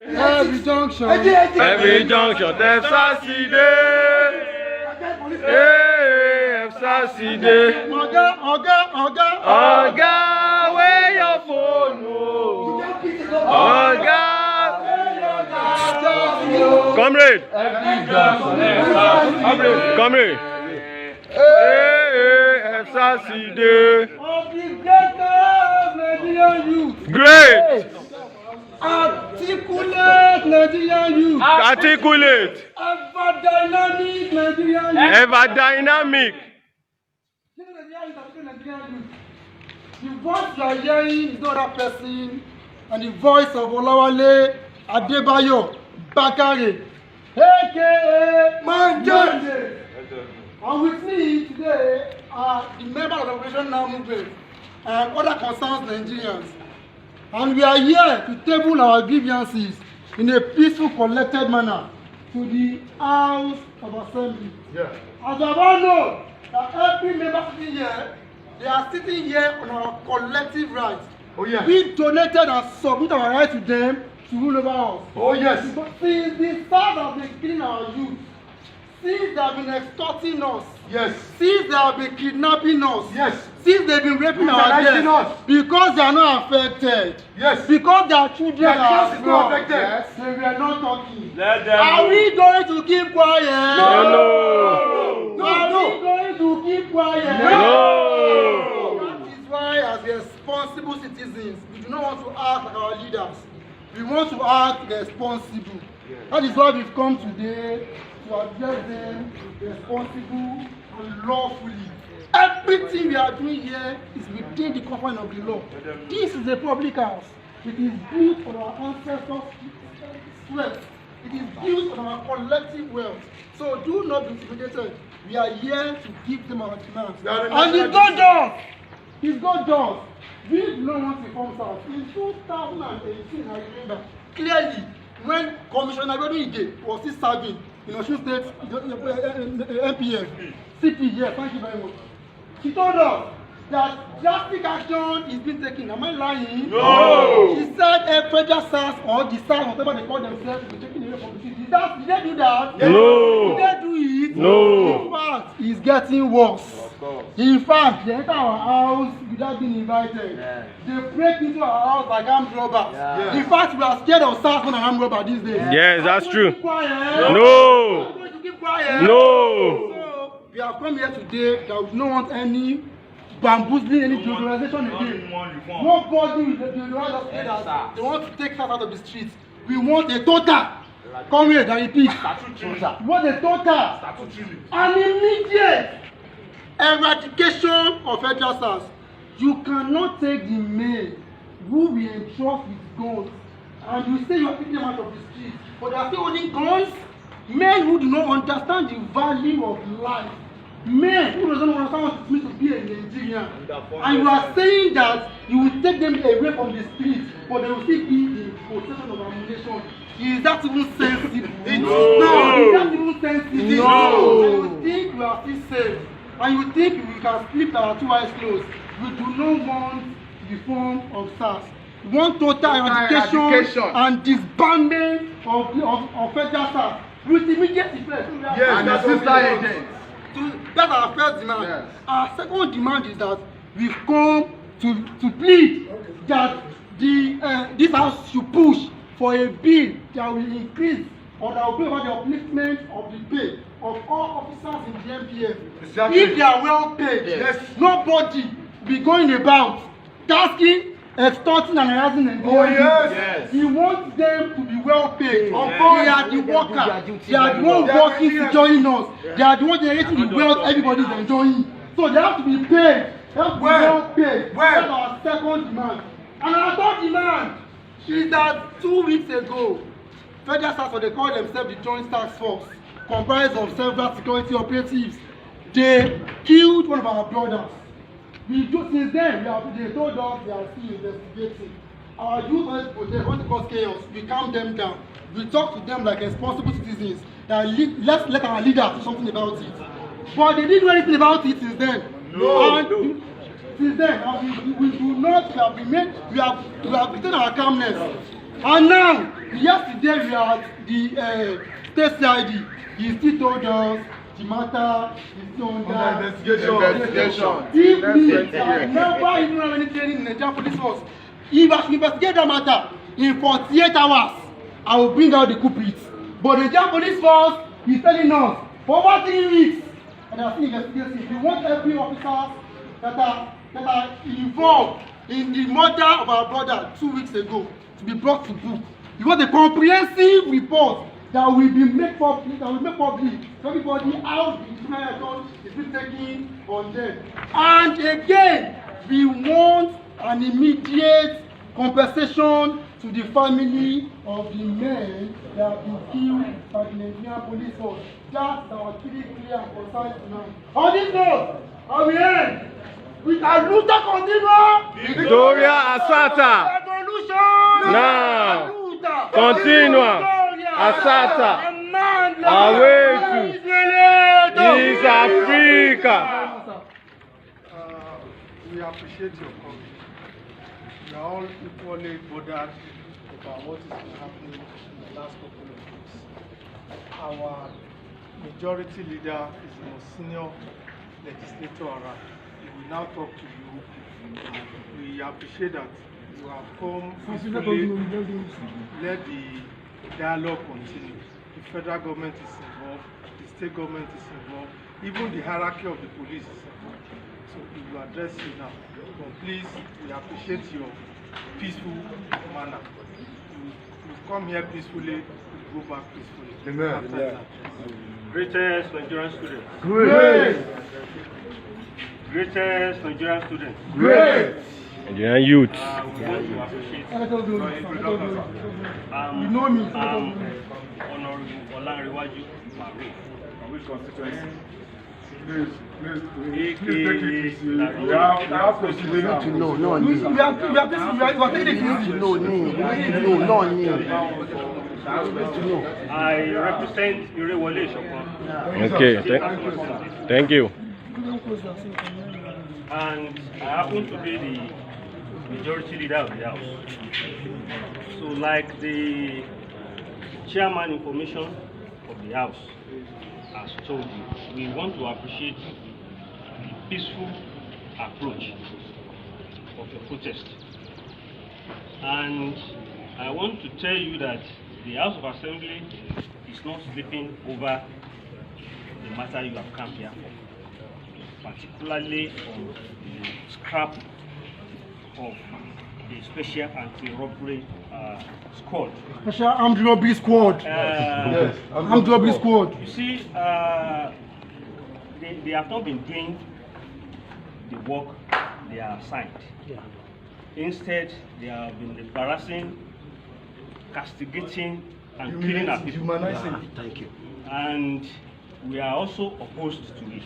Every junction, FSACD. Hey, FSACD. Oga, where your phone? Oga, comrade. Hey, FSACD. Great. Articulate Nigerian youth. Articulate. Ever dynamic Nigerian youth. Ever dynamic. The voice you are hearing is not that person, and the voice of Olawale Adebayo Bakare, aka Manje. And with me today are the members of the Operation Now Movement and other concerned Nigerians. And we are here to table our grievances in a peaceful, collected manner to the House of Assembly. Yeah. As you all know, that every member sitting here, they are sitting here on our collective rights. Oh yes. We donated and submit our rights to them to rule over us. Oh yes. But since the start of the killing our youth, since they have been extorting us, yes. Since they have been kidnapping us, yes. Since they've been raping our girls, because they are not affected, yes. Because their children are not affected, yes. They were not talking. Are we going to keep quiet? No. Are we going to keep quiet? No. That is why, as responsible citizens, we do not want to act like our leaders. We want to act responsible. That is why we've come today to address them responsible and lawfully. Everything we are doing here is within the confines of the law. This is a public house. It is built on our ancestors' sweat. It is built on our collective wealth. So do not be intimidated. We are here to give them our demands. And it's not just. It's not just. We do not want to come out. In 2018, I remember clearly when Commissioner Ige was still serving in Osun State MPF, CP, yes, thank you very much. She told us that drastic action is being taken. Am I lying? No! She said a federal SARS or the SARS, whatever they call themselves, will be taken away from the city. Did they do that? No! Did they do it? No! In fact, it's getting worse. In fact, they enter our house without being invited. Yeah. They break into our house like armed robbers. Yeah. In fact, we are scared of SARS more than armed robbers these days. Yes, that's true. Keep quiet. No! Are we going to keep quiet? No! So, we have come here today that we don't want any bamboozling, any globalization again. Nobody will globalize us say that they want to take us out of the streets. We want a total. Come here, I repeat. We want a total and immediate eradication of federal SARS. You cannot take the men who we entrust with guns and you say you are taking them out of the streets, but they are still holding guns. Men who do not understand the value of life. Men who doesn't understand what it means to be a Nigerian. And you are saying that you will take them away from the streets, but they will still be in possession of ammunition. Is that even sensible? No. Is that even sensible? No. And you think we are still safe. And you think we can sleep our two eyes closed. We do not want the form of SARS. We want total eradication and disbandment of federal SARS with immediate effect. Yes, and sister agents. That's our first demand. Yes. Our second demand is that we've come to plead that this house should push for a bill that will increase or that will bring about the upliftment of the pay of all officers in the MPF. Exactly. If they are well paid, yes. Nobody will be going about tasking, extorting and harassing them. Oh yes. He wants them to be well paid. They are the workers. They are the ones working to join us. They are the ones generating the wealth everybody is enjoying. So they have to be paid. They have to be well paid. That's our second demand. And our third demand is that 2 weeks ago, Federal SARS, they call themselves the Joint Task Force, comprised of several security operatives. They killed one of our brothers. Since then, they told us they are still investigating. Our youth always protest when it cause chaos. We calm them down. We talk to them like responsible citizens. Let's let our leaders do something about it. But they didn't do anything about it since then. No. Since then, we do not. We have retained our calmness. And now, Yesterday we had the state CID. He still told us the matter is still under Investigation. If me, I never even have any training in the Nigerian police force. If I investigate that matter in 48 hours, I will bring out the culprits. But the Nigerian police force is telling us for over 3 weeks, and I think investigating. We want every officer that are involved in the murder of our brother 2 weeks ago to be brought to book. We want a comprehensive report that will be made public, so everybody how the marathon is being taken on them. And again, we want an immediate compensation to the family of the men that have been killed by the Nigerian police force. That's our clear and concise demand. On this note, I will end with a luta continua. Victoria Asata. Revolution. Now. Luta. Continua. Asata. Away to East Africa. We appreciate your comment. We are all equally bothered about what is happening in the last couple of weeks. Our majority leader is the most senior legislator around. He will now talk to you, and we appreciate that you have come peacefully. Let the dialogue continue. The federal government is involved, the state government is involved, even the hierarchy of the police is involved. So we will address you now. But please, we appreciate your peaceful manner. You come here peacefully, you go back peacefully. Amen. Greatest Nigerian students. Great. Greatest Nigerian students. Great. Nigerian youth. We want to appreciate. You know me. Honorable Olanrewaju Maru. Which constituency? Please AKA take it easy. Larry. We have to sit down. We are taking it easy. I represent Irewole Shokon. Okay, thank you. And I happen to be the majority leader of the House. So like the chairman information of the House has told you, we want to appreciate the peaceful approach of the protest. And I want to tell you that the House of Assembly is not sleeping over the matter you have come here for, particularly on the scrap of the Special Anti-Robbery Squad. Special Armed Robbery Squad. Armed Robbery Squad. You see, they have not been doing the work they are assigned. Instead, they have been embarrassing, castigating, and killing our people. Thank you. And we are also opposed to it.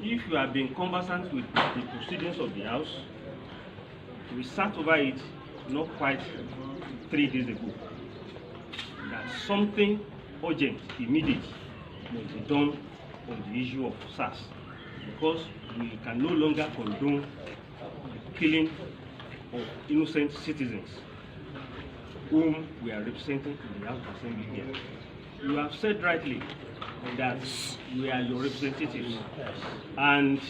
If you have been conversant with the proceedings of the House, we sat over it not quite 3 days ago, that something urgent, immediate, must be done on the issue of SARS, because we can no longer condone the killing of innocent citizens whom we are representing in the House of Assembly here. You have said rightly that we are your representatives, and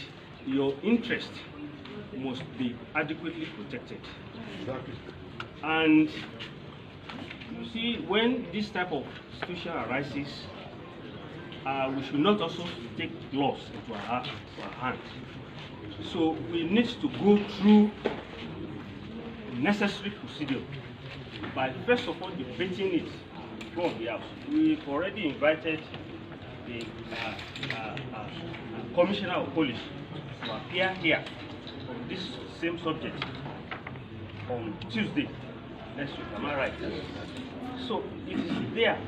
your interest must be adequately protected. And you see, when this type of situation arises, we should not also take laws into our hands. So we need to go through necessary procedure by first of all debating it from the House. We've already invited the Commissioner of Police to appear here on this same subject on Tuesday next week. Am I right? So it is there.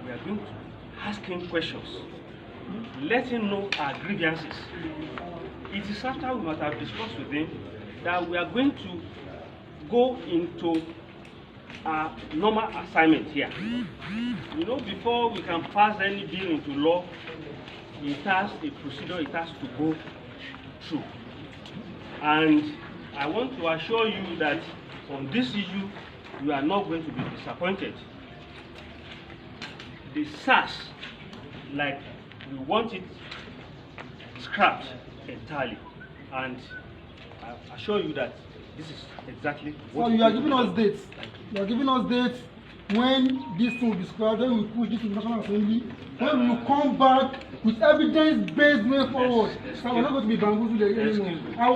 We are going to ask him questions, let him know our grievances. It is after we must have discussed with him that we are going to go into our normal assignment here. You know, before we can pass any bill into law, it has a procedure it has to go through. And I want to assure you that on this issue, you are not going to be disappointed. The SARS, like we want it scrapped entirely, and I assure you that this is exactly So what you are giving us dates. You are giving us dates when this thing will be scrapped, when we push this to the National Assembly, when we will come back with evidence-based way forward. So we're not going to be bamboozled anymore. I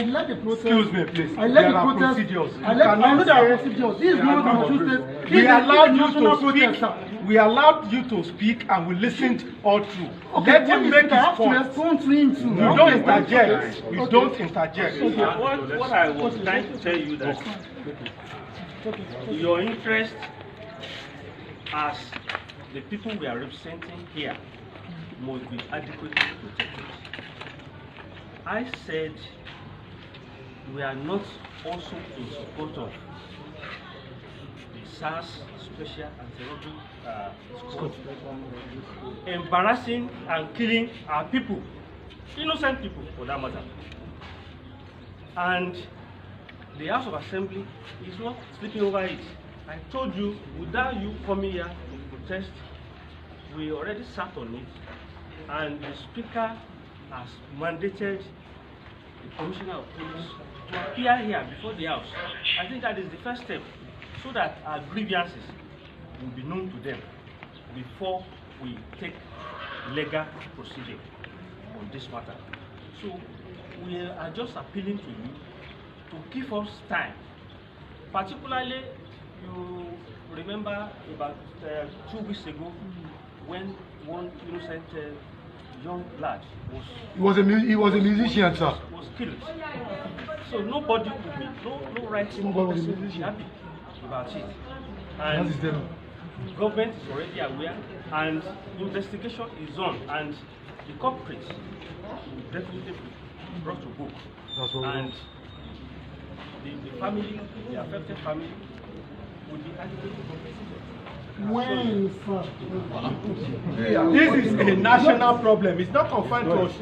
led the protest. Excuse me, please. I led There the are protest. procedures. I You know cannot there are say- procedures. This is There not are no Massachusetts. procedures. This We is allowed you national to speak. protest. We allowed you to speak, and we listened all through. Okay, Let when him you make speak, I his have to point. respond to him too. You don't interject. You don't interject. what I was trying to tell you that your interest as the people we are representing here must be adequately protected. I said we are not also in support of the SARS Special Anti-Robbery Squad embarrassing and killing our people, innocent people for that matter. And the House of Assembly is not sleeping over it. I told you, without you coming here to protest, we already sat on it, and the Speaker has mandated the Commissioner of Police to appear here before the House. I think that is the first step, so that our grievances will be known to them before we take legal proceeding on this matter. So we are just appealing to you to give us time. Particularly, you remember about 2 weeks ago when one innocent young lad was He was a musician, sir. was killed. So nobody will be no right person will be happy about it. And That is them. government is already aware, and investigation is on, and the culprits will definitely be brought to book. That's what we And the family, the affected family, will be adequately compensated. When, sir? This is a national problem. It's not confined to us.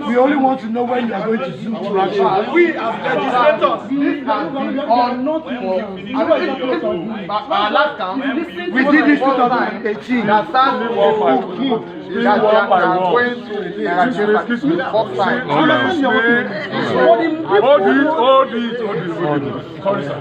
We only want to know when you are going to zoom to action. We as legislators, We are not Our last count, We did this 2018. that SARS that they are going to Excuse me. first time. Hold it. Sorry, sir.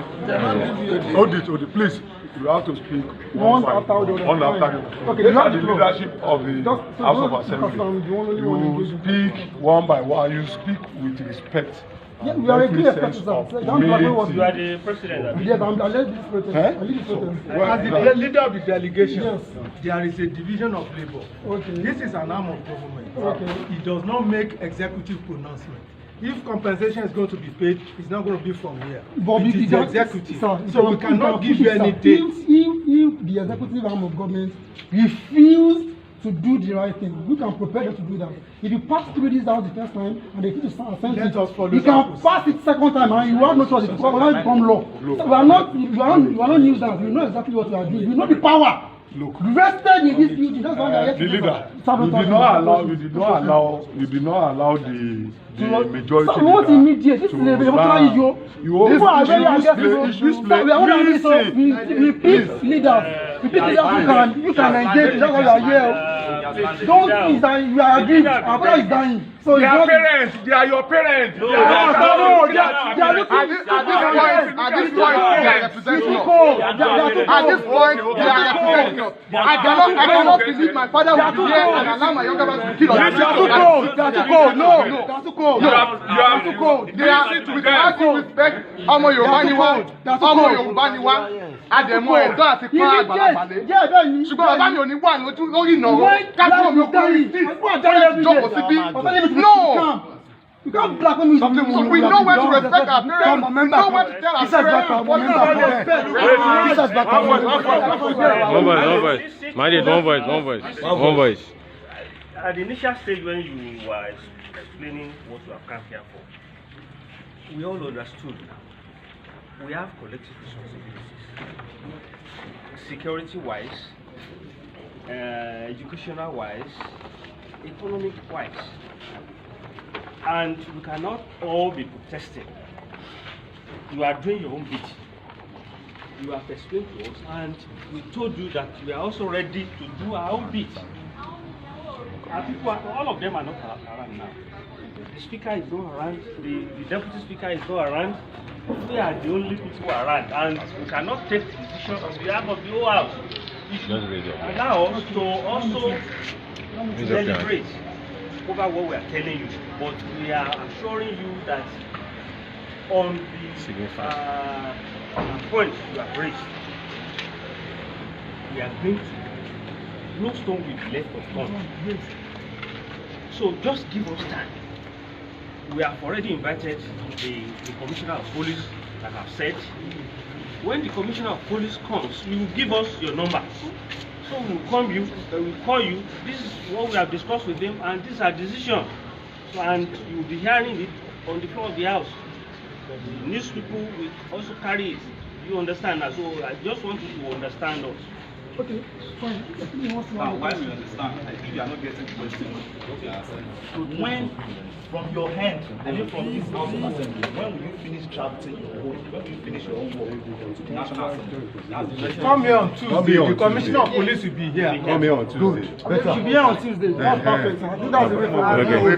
Hold it. Please, you have to speak One by after the other. one after the other. Okay, These you are have the the floor. leadership of the Just- House of just because Assembly. I'm the only one You engaging. speak one by one. You speak with respect. Yeah, we are a Every clear sense person, of sir. Don't blame what You are the president. Yes, I led this protest. Eh? I lead this protest. as the leader of the delegation, Yes. there is a division of labor. Okay. This is an arm of government. Okay. It does not make executive pronouncement. If compensation is going to be paid, it's not going to be from here. But It is the because- executive. sir, So we cannot give you any date. If the executive arm of government refuse to do the right thing, we can prepare them to do that. If you pass through this house the first time and they need to send Let us follow you that can process. pass it second time and you have no choice. It will not become law. So we are not nuisance. You know exactly what we are doing. You know the power. Look. Vested in this duty. That's why we are here The to leader, sabotage. you did not allow the majority. So we want leader immediate. This to is a emotional stand. issue. You People are very always aggressive. display. So we are not doing so. We pick leaders. We pick leaders you can engage. That's why we are here. Don't is that you are agreed. Our brother is dying. So They it's are not. parents. They are your parents. No, they are looking. At this point, they are representing us. People. At this point, they are representing us. I cannot believe my father will be here and allow my younger brother to kill us. They are too cold. They are too cold. No, they are too cold. They are too cold. They are, with all due respect, ọmọ Yorùbá ni wá, ọmọ Yorùbá ni wá, àdẹ̀mọ ẹ̀dọ́ àti pọ́n àgbàlagbà lé. Ṣùgbọ́n bàbá mi ò ní wà lórí ìnáwó, káàkiri mi ò kúrò ní sí, jókòó síbí. No! You can't black me. So we know when to respect our parents, we know when to tell our parents what One voice. Mind it, one voice. At the initial stage when you were explaining what you have come here for, we all understood now. We have collective responsibilities. Security-wise, educational-wise, economic-wise. And we cannot all be protesting you are doing your own bit. You have explained to us, and we told you that we are also ready to do our own bit. Our people, all of them are not around now. The speaker is not around, the deputy speaker is not around. We are the only people around, and we cannot take decisions on behalf of the whole house. Allow us to also deliberate over what we are telling you, but we are assuring you that on the points you have raised, we are going to, no stone will be left unturned. So just give us time. We have already invited the Commissioner of Police, like I've said. When the Commissioner of Police comes, you will give us your number. So we will call you, this is what we have discussed with them, and this is our decision. So, and you will be hearing it on the floor of the house. The news people will also carry it. You understand? So I just want you to understand us. Okay, fine. Now, why we understand, if you are not getting questions, when from your hand, I mean from this House of Assembly, when will you finish drafting your own, when will you finish your own work to the National Assembly? Come here on Tuesday. The Commissioner of Police will be here. Come here on Tuesday. You should be here on Tuesday. That's perfect. I think that's the way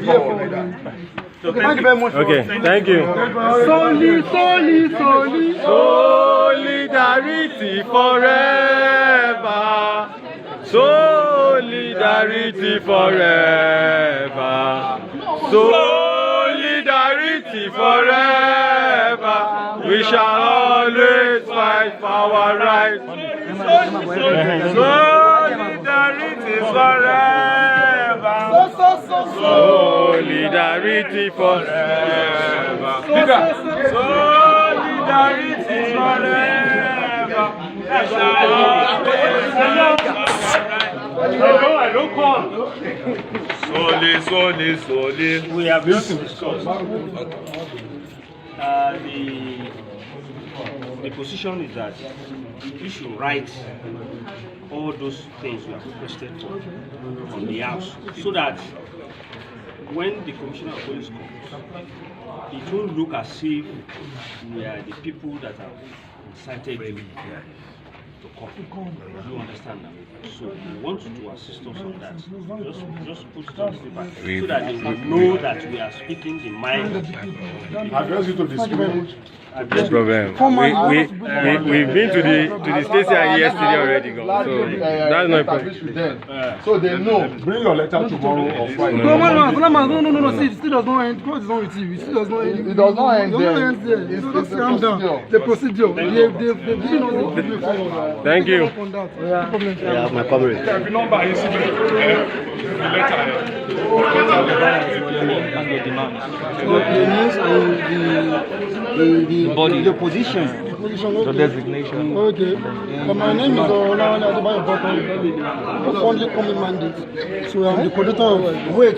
forward. Okay. So Okay, thank you very much. Okay, thank you. Solidarity forever. Solidarity forever. Solidarity forever. We shall always fight for our rights. Solidarity forever. Solidarity forever. Solidarity forever. No, I don't come. Soli. We have just discussed. The position is that you should write all those things you have requested from the house, so that when the Commissioner of Police comes, it won't look as if we are the people that have incited you to come. You understand that? So we want you to assist us on that. Just put it on paper so that they will know that we are speaking the mind. Address you to the school. No problem. We've been to the station yesterday already, so that's no problem. So they know. Bring your letter tomorrow or Friday. No. See, it still does not end. Because it's not with you. It still does not end. It does not end there. It's just calm down. The procedure. They've given us the forward. Thank you. No problem. Yeah, my coverage. The number is the letter. The news and the body, the position, the designation. Okay. My name is Olawale Adebayo Bokon. I'm only coming mandate. So I'm the coordinator of. Wait.